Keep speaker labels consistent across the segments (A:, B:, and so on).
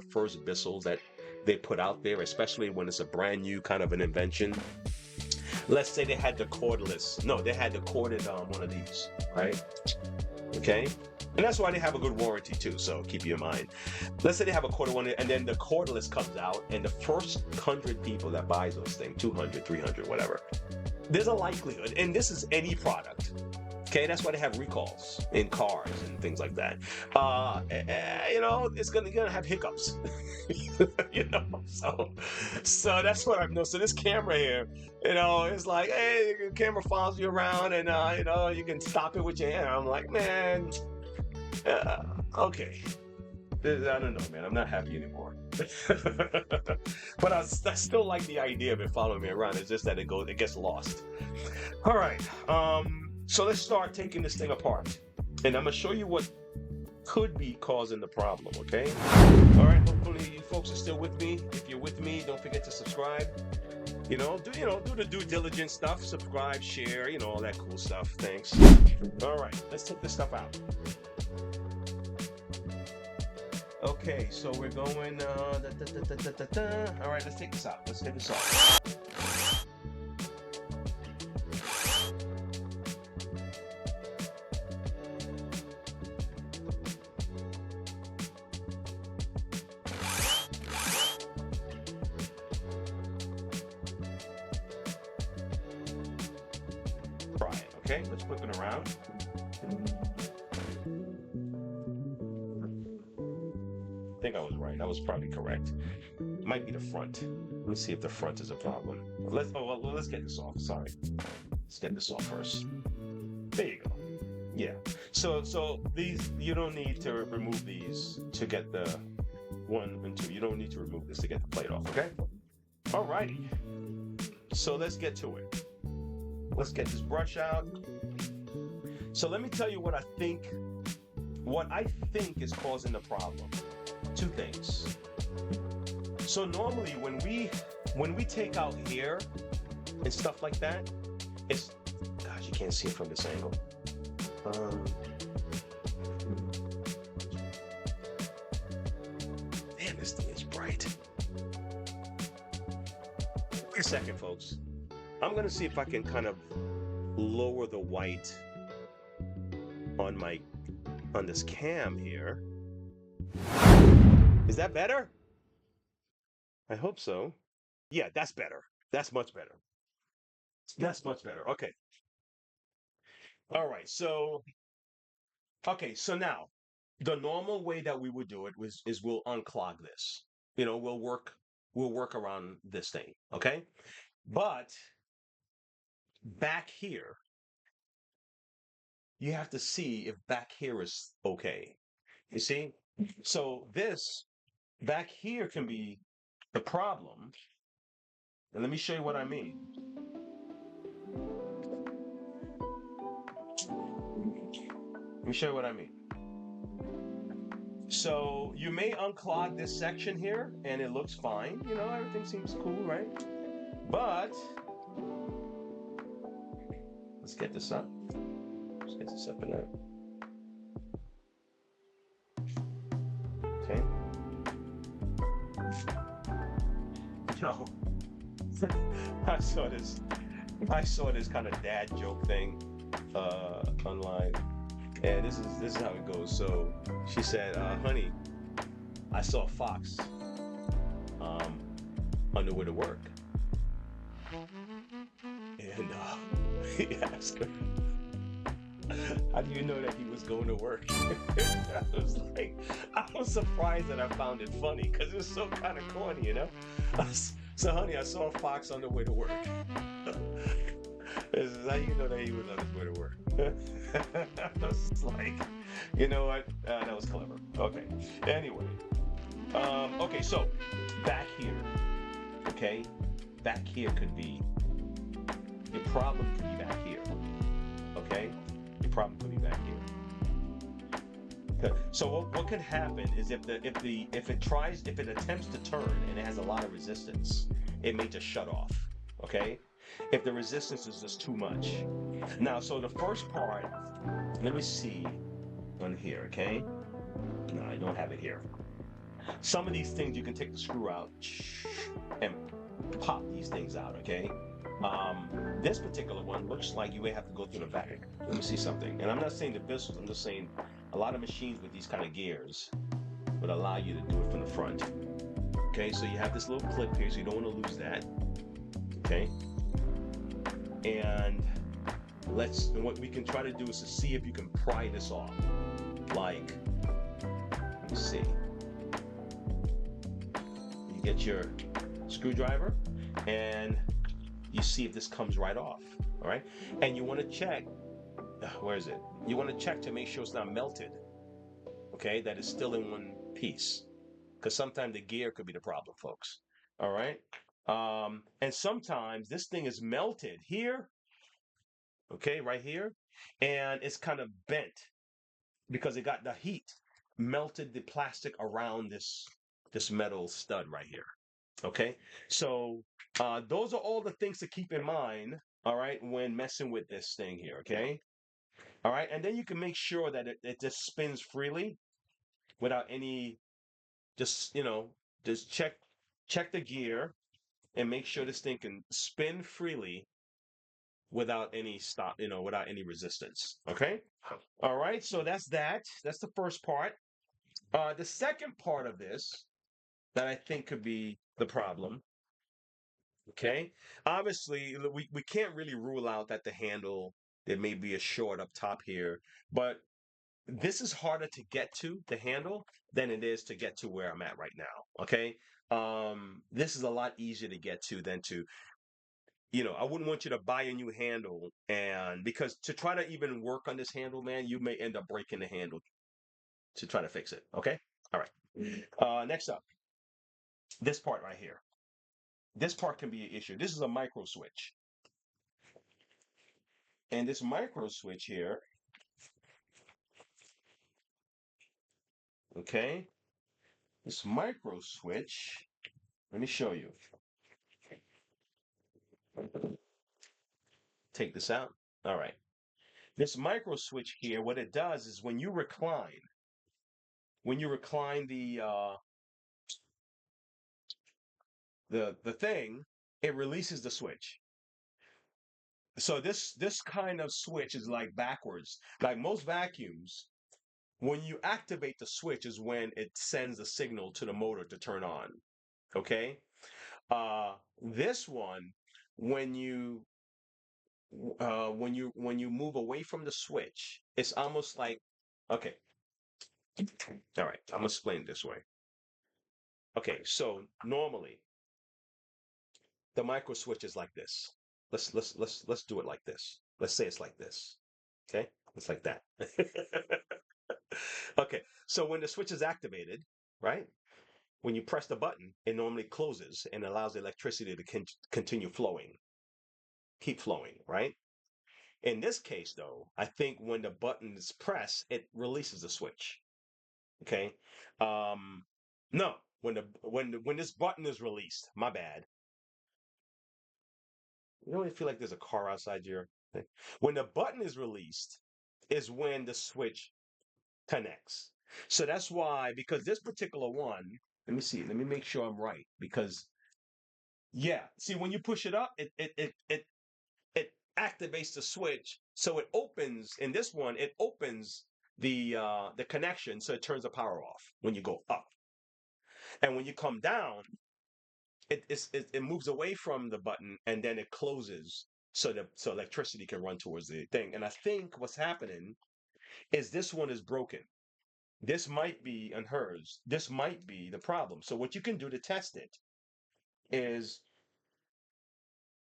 A: first Bissell that they put out there, especially when it's a brand new kind of an invention. Let's say they had the cordless. No, they had the corded one of these, right? Okay. And that's why they have a good warranty too, so keep you in mind. Let's say they have a corded one, and then the cordless comes out, and the first 100 people that buys those things, 200, 300, whatever, there's a likelihood, and this is any product, okay? That's why they have recalls in cars and things like that. You know, it's gonna have hiccups, you know. So that's what I've noticed. So this camera here, you know, it's like, hey, the camera follows you around, and you know, you can stop it with your hand. I'm like, man. Okay. I don't know, man. I'm not happy anymore. But I still like the idea of it following me around. It's just that it gets lost. All right. So let's start taking this thing apart, and I'm gonna show you what could be causing the problem. Okay. All right. Hopefully you folks are still with me. If you're with me, don't forget to subscribe. Do the due diligence stuff. Subscribe, share, all that cool stuff. Thanks. All right. Let's take this stuff out. Okay, so we're going, all right, let's take this out. Let's take this off. Try it, okay? Let's flip it around. I think I was right. I was probably correct. It might be the front. Let's see if the front is a problem. Let's get this off. Sorry. Let's get this off first. There you go. Yeah. So these, you don't need to remove these to get the 1 and 2. You don't need to remove this to get the plate off, okay? Alrighty. So let's get to it. Let's get this brush out. So let me tell you what I think is causing the problem. 2 things. So normally when we take out hair and stuff like that, it's, gosh, you can't see it from this angle. Damn, this thing is bright. Wait a second, folks. I'm gonna see if I can kind of lower the white on this cam here. Is that better? I hope so. Yeah, that's better. That's much better. That's much better. Okay. All right. So now the normal way that we would do it is we'll unclog this. We'll work around this thing. Okay. But back here, you have to see if back here is okay. You see? So this back here can be the problem. And let me show you what I mean. Let me show you what I mean. So you may unclog this section here and it looks fine. Everything seems cool, right? But let's get this up. Let's get this up and out. Okay. No. I saw this kind of dad joke thing online, and this is how it goes. So she said, honey, I saw a fox on the way to work, and he asked her, how do you know that he was going to work? I was surprised that I found it funny because it's so kind of corny, So, honey, I saw a fox on the way to work. This is how you know that he was on his way to work. I was like, you know what? That was clever. Okay. Anyway. Okay, so back here. Okay? Back here could be, your problem could be back here. Okay? Your problem could be back here. So what can happen is if it attempts to turn and it has a lot of resistance, it may just shut off. Okay? If the resistance is just too much. Now, so the first part, let me see on here, okay? No, I don't have it here. Some of these things you can take the screw out and pop these things out, okay? This particular one looks like you may have to go through the back. Let me see something. And I'm not saying the Bissells, I'm just saying a lot of machines with these kind of gears would allow you to do it from the front. Okay, so you have this little clip here, so you don't want to lose that. Okay, and what we can try to do is to see if you can pry this off. Like, let me see. You get your screwdriver and you see if this comes right off. All right, and you want to check. Where is it? You want to check to make sure it's not melted. Okay, that it's still in one piece. Because sometimes the gear could be the problem, folks. All right. And sometimes this thing is melted here, okay, right here, and it's kind of bent because it got the heat melted the plastic around this metal stud right here. Okay, so those are all the things to keep in mind. All right, when messing with this thing here. Okay. All right, and then you can make sure that it just spins freely without any. Just just check the gear and make sure this thing can spin freely without any stop, without any resistance. Okay. All right. So that's that. That's the first part. The second part of this that I think could be the problem. Okay. Obviously, we can't really rule out that the handle, there may be a short up top here, but this is harder to get to the handle than it is to get to where I'm at right now. Okay. This is a lot easier to get to than to, I wouldn't want you to buy a new handle, and because to try to even work on this handle, man, you may end up breaking the handle to try to fix it. Okay. All right. Next up, this part right here. This part can be an issue. This is a micro switch. And this micro switch here, okay, this micro switch, let me show you. Take this out. All right. This micro switch here, what it does is when you recline the thing, it releases the switch. So this kind of switch is like backwards. Like most vacuums, when you activate the switch is when it sends a signal to the motor to turn on. Okay? This one, when you when you move away from the switch, it's almost like, okay. All right, I'm gonna explain it this way. Okay, so normally the micro switch is like this. Let's do it like this. Let's say it's like this. Okay, it's like that. Okay, so when the switch is activated, right? When you press the button, it normally closes and allows the electricity to continue flowing, keep flowing, right? In this case, though, I think when the button is pressed, it releases the switch. Okay. No, when this button is released, my bad. You don't feel like there's a car outside your thing. When the button is released, is when the switch connects. So that's why, because this particular one, let me see, let me make sure I'm right. Because yeah, see, when you push it up, it activates the switch, so it opens. In this one, it opens the connection, so it turns the power off when you go up, and when you come down, it moves away from the button and then it closes so electricity can run towards the thing. And I think what's happening is this one is broken. This might be on hers. This might be the problem. So what you can do to test it is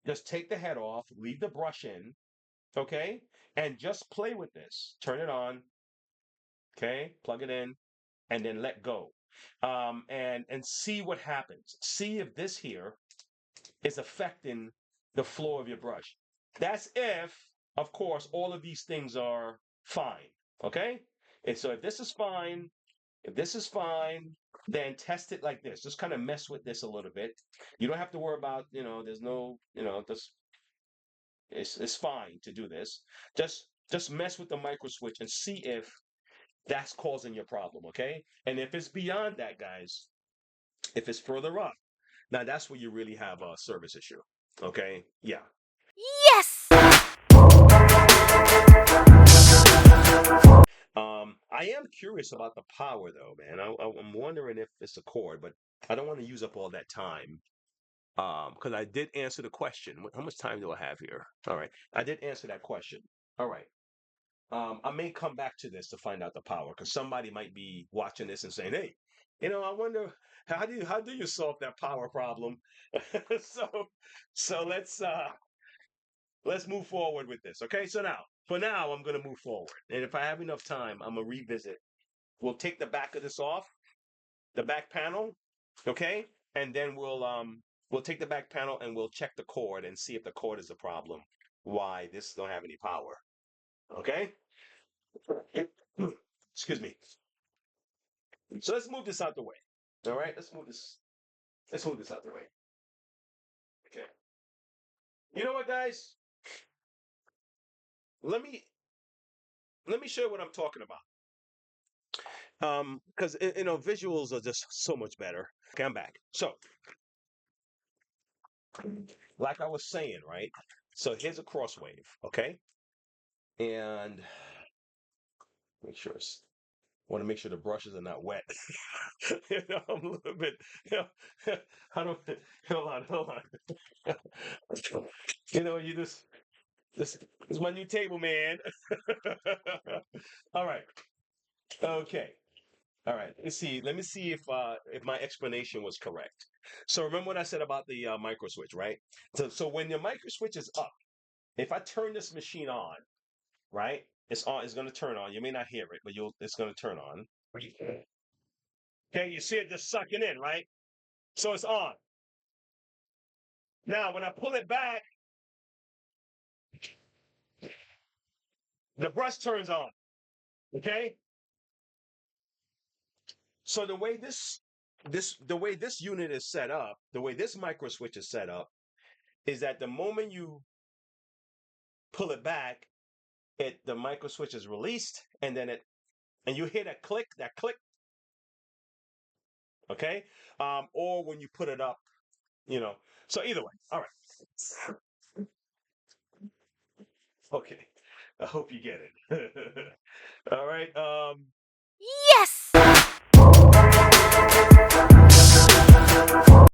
A: just take the head off, leave the brush in, okay, and just play with this. Turn it on, okay, plug it in, and then let go, and see what happens. See if this here is affecting the flow of your brush. That's if, of course, all of these things are fine, okay? And so if this is fine, then test it like this. Just kind of mess with this a little bit. You don't have to worry about, there's no, this, it's fine to do this. Just mess with the micro switch and see if That's causing your problem, okay? And if it's beyond that, guys, if it's further up, now that's where you really have a service issue, okay? Yeah.
B: Yes!
A: I am curious about the power though, man. I'm wondering if it's a cord, but I don't want to use up all that time. Because I did answer the question. How much time do I have here? All right, I did answer that question. All right. I may come back to this to find out the power, because somebody might be watching this and saying, "Hey, I wonder how do you solve that power problem?" so so let's move forward with this. Okay, so for now, I'm gonna move forward, and if I have enough time, I'm gonna revisit. We'll take the back of this off, the back panel, okay, and then we'll take the back panel and we'll check the cord and see if the cord is the problem. Why this don't have any power? Okay. Excuse me. So let's move this out the way. All right, let's move this. Let's move this out the way. Okay. You know what, guys? Let me let me show you what I'm talking about. Because visuals are just so much better. Okay, I'm back. So, like I was saying, right? So here's a CrossWave, okay? And make sure it's want to make sure the brushes are not wet. I'm a little bit. I don't. Hold on. You just this is my new table, man. All right. Okay. All right. Let's see. Let me see if my explanation was correct. So remember what I said about the micro switch, right? So when your micro switch is up, if I turn this machine on, right? It's on. It's going to turn on. You may not hear it, but it's going to turn on. Okay, you see it just sucking in, right? So it's on. Now, when I pull it back, the brush turns on. Okay? So the way this unit is set up, the way this micro switch is set up, is that the moment you pull it back, the micro switch is released, and you hear that click, okay? Or when you put it up, you know. So either way, all right. Okay. I hope you get it. All right.
B: Yes!